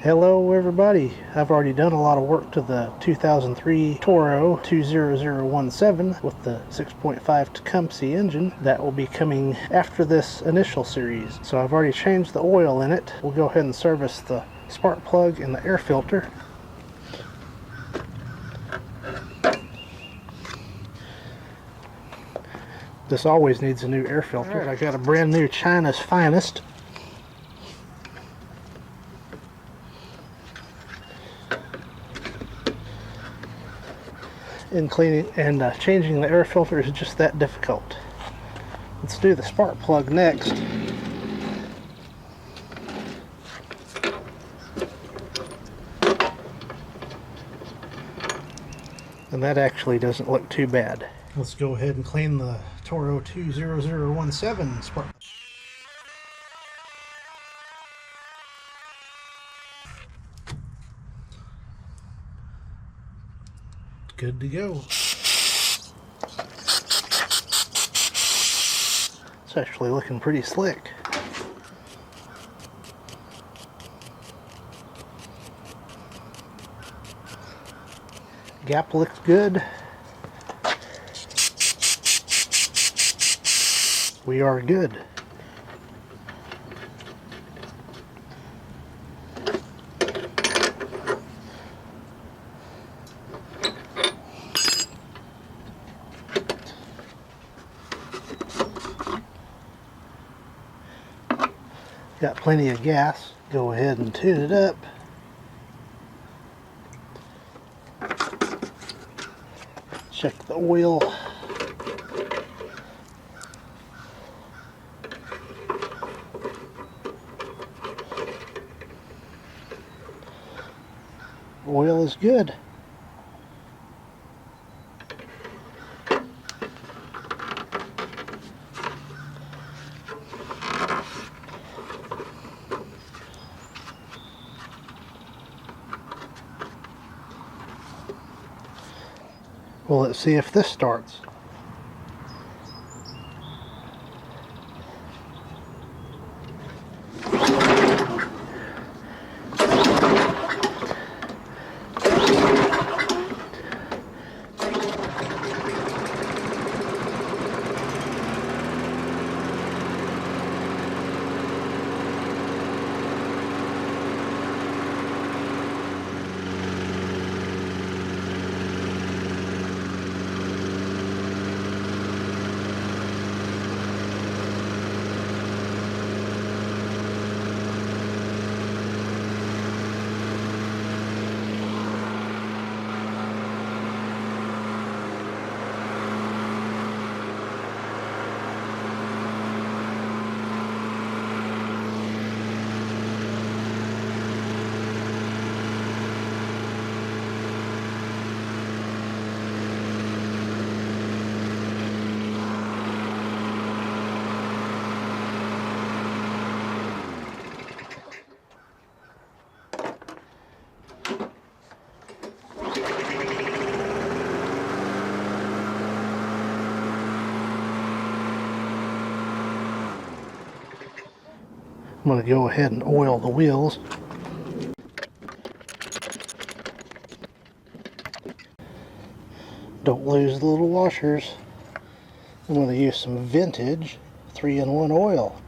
Hello everybody, I've already done a lot of work to the 2003 Toro 20017 with the 6.5 Tecumseh engine that will be coming after this initial series. So I've already changed the oil in it. We'll go ahead and service the spark plug and the air filter. This always needs a new air filter. Alright, I got a brand new China's Finest. And cleaning and changing the air filter is just that difficult. Let's do the spark plug next. And that actually doesn't look too bad. Let's go ahead and clean the Toro 20017 spark. Good to go. It's actually looking pretty slick. Gap looks good. We are good. Got plenty of gas. Go ahead and tune it up. Check the oil. Oil is good. Well, let's see if this starts. I'm going to go ahead and oil the wheels. Don't lose the little washers. I'm going to use some vintage 3-in-1 oil.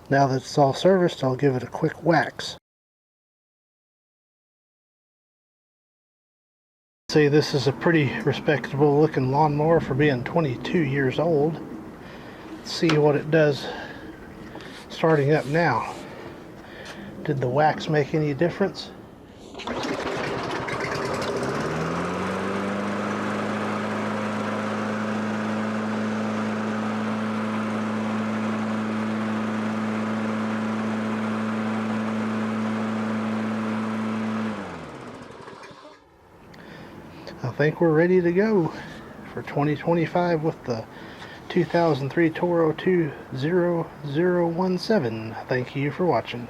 Now that it's all serviced, I'll give it a quick wax. See, this is a pretty respectable looking lawnmower for being 22 years old. Let's see what it does starting up now. Did the wax make any difference? I think we're ready to go for 2025 with the 2003 Toro 20017. Thank you for watching.